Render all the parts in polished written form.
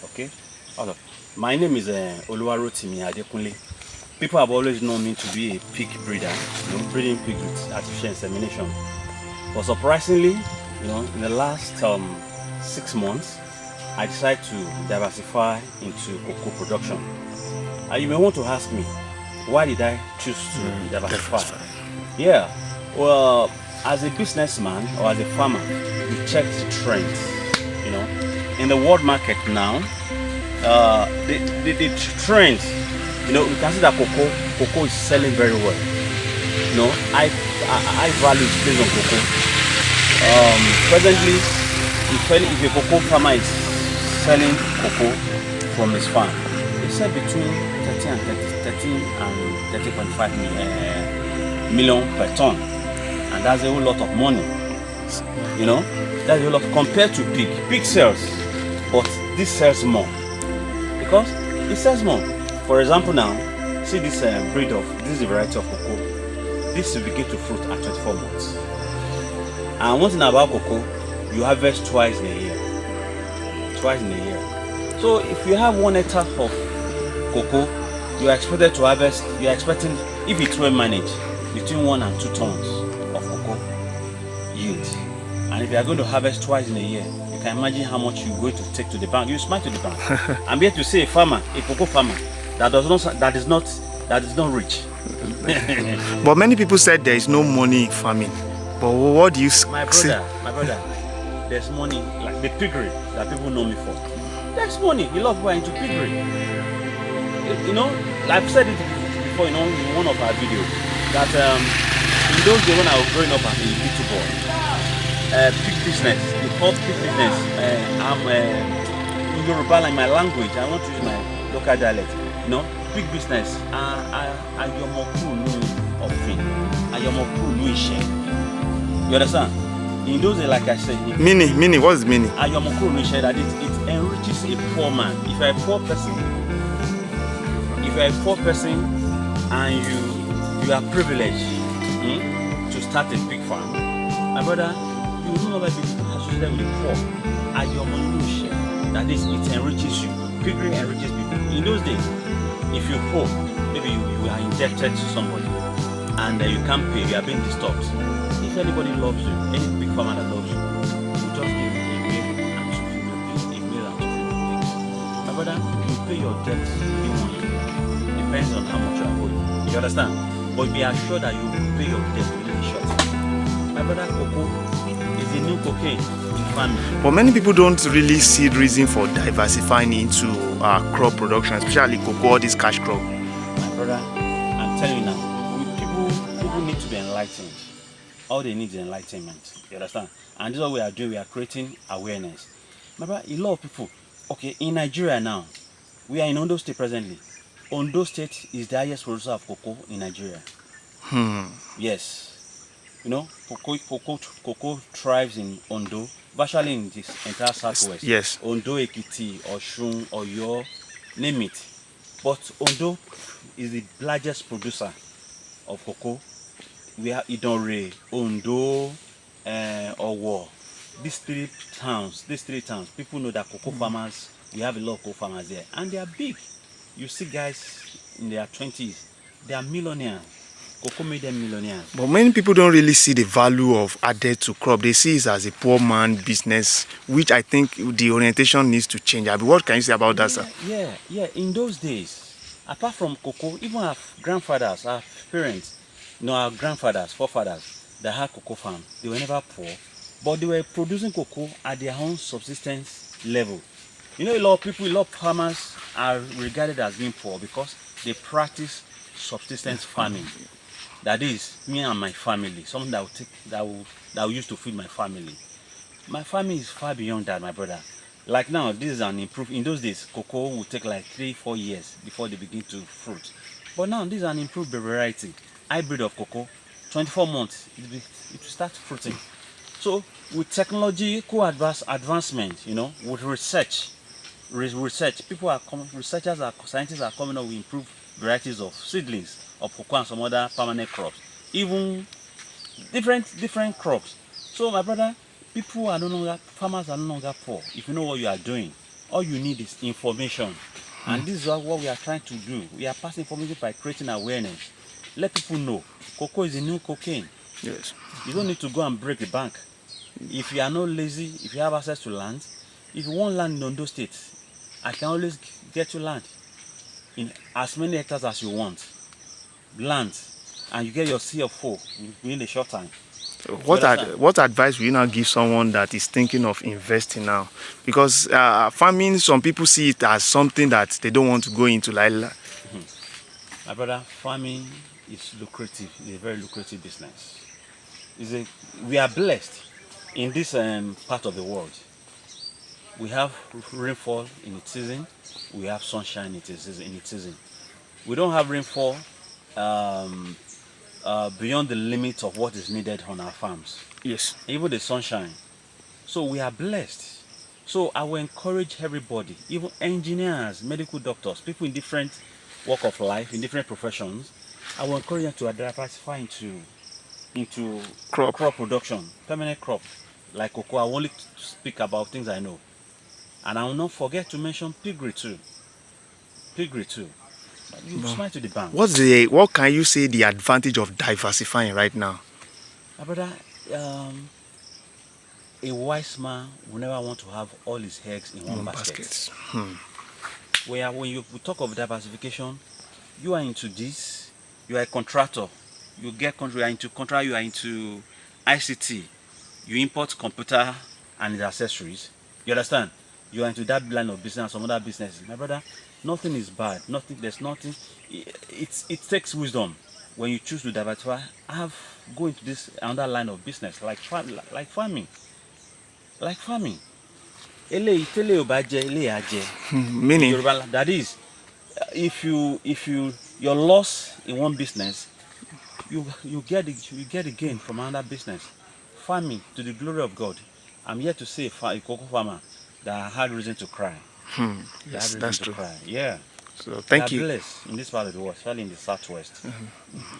Okay. Also, my name is Oluwarotimi Adekunle. People have always known me to be a pig breeder, breeding pigs with artificial insemination. But surprisingly, in the last 6 months, I decided to diversify into cocoa production. And you may want to ask me, why did I choose to diversify? Yeah, well, as a businessman or as a farmer, you check the trends. In the world market now, the trends, we can see that cocoa is selling very well. I value is based on cocoa. Presently, if a cocoa farmer is selling cocoa from his farm, they sell between 13 and 30.5 million per ton, and that's a whole lot of money. That's a whole lot compared to pig. Pig sells, but this sells more because it sells more. For example, now see this this is a variety of cocoa. This will begin to fruit at 24 months. And one thing about cocoa, you harvest twice in a year. So if you have 1 hectare of cocoa, you are expecting, if it's well managed, between 1 and 2 tons of cocoa yield. And if you are going to harvest twice in a year, you can imagine how much you're going to take to the bank. You smile to the bank. I'm here to say a cocoa farmer that is not rich. But many people said there is no money in farming. But what do you say? My brother, there's money, like the piggery that people know me for. There's money. A lot of people are into piggery. I've said it before, in one of our videos, that in those days when I was growing up as a little boy, pig business, they call pig business, I'm in Yoruba, like my language, I want to use my local dialect, pig business, you understand? In those days, like I said, meaning, what is meaning? That it enriches a poor man. If you're a poor person and you are privileged to start a pig farm, my brother, you will no longer be associated with the poor. That is, it enriches you. Piggery enriches people. In those days, if you're poor, maybe you are indebted to somebody and you can't pay, you are being disturbed. If anybody loves you, any big farmer that loves you, will just give you a male and 2 female pigs. My brother, you pay your debt within 1 year. Depends on how much you are owing. You understand? But be assured that you will pay your debt within a short time. My brother, cocoa is the new cocaine in farming. But many people don't really see the reason for diversifying into crop production, especially cocoa, this cash crop. My brother, I'm telling you now, people need to be enlightened. All they need is enlightenment. You understand? And this is what we are doing. We are creating awareness. My brother, a lot of people, okay, in Nigeria now, we are in Ondo State presently. Ondo State is the highest producer of cocoa in Nigeria. Yes. Cocoa thrives in Ondo, virtually in this entire southwest. Yes. Ondo, Ekiti, Osun, Oyo, name it. But Ondo is the largest producer of cocoa. We have Idonre, Ondo, Owo. These three towns, people know that cocoa farmers, we have a lot of cocoa farmers there. And they are big. You see guys in their 20s, they are millionaires. Cocoa made them millionaires. But many people don't really see the value of added to crop. They see it as a poor man business, which I think the orientation needs to change. What can you say about that, sir? Yeah. In those days, apart from cocoa, even our grandfathers, our parents, our grandfathers, forefathers that had cocoa farm, they were never poor, but they were producing cocoa at their own subsistence level. A lot of farmers are regarded as being poor because they practice subsistence farming. That is, me and my family, something that will use to feed my family. My family is far beyond that, my brother. Like now, this is an improved. In those days, cocoa would take like 3-4 years before they begin to fruit. But now, this is an improved variety. Hybrid of cocoa, 24 months, it will start fruiting. So, with technological advancement, with research, scientists are coming up with improved varieties of seedlings of cocoa and some other permanent crops, even different crops. So, my brother, farmers are no longer poor if you know what you are doing. All you need is information. And this is what we are trying to do. We are passing information by creating awareness. Let people know cocoa is the new cocaine. Yes. You don't need to go and break the bank. If you are not lazy, if you have access to land, if you want land in Ondo State, I can always get you land in as many hectares as you want. Land, and you get your CFO within a short time. What advice will you now give someone that is thinking of investing now? Because farming, some people see it as something that they don't want to go into. Like, My brother, farming is lucrative. It's a very lucrative business. We are blessed in this part of the world. We have rainfall in its season. We have sunshine in its season. We don't have rainfall beyond the limit of what is needed on our farms. yes. Even the sunshine. So we are blessed. So I will encourage everybody, even engineers, medical doctors, people in different walk of life, in different professions. I will encourage them to diversify into Crop. production, permanent crop, like cocoa. I will only speak about things I know. And I will not forget to mention piggery too. Piggery too. You smile to the bank. What can you say the advantage of diversifying right now? My brother, a wise man will never want to have all his eggs in one basket. When you talk of diversification, you are into this, you are a contractor, you are into contract, you are into ICT, you import computer and its accessories. You understand? You are into that line of business, some other businesses. My brother, nothing is bad. There's nothing. It takes wisdom when you choose to diversify. Go into this another line of business like farming. Like farming. Meaning, that is, if you're lost in one business, you get the gain from another business. Farming, to the glory of God. I'm here to say a cocoa farmer that had reason to cry. Yes, that's true. Cry. Yeah. So thank We you. are blessed in this part of the world, especially in the southwest.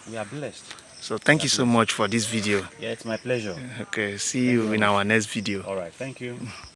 We are blessed. So thank you so much for this video. Yeah, it's my pleasure. Okay, see you in our next video. All right, thank you.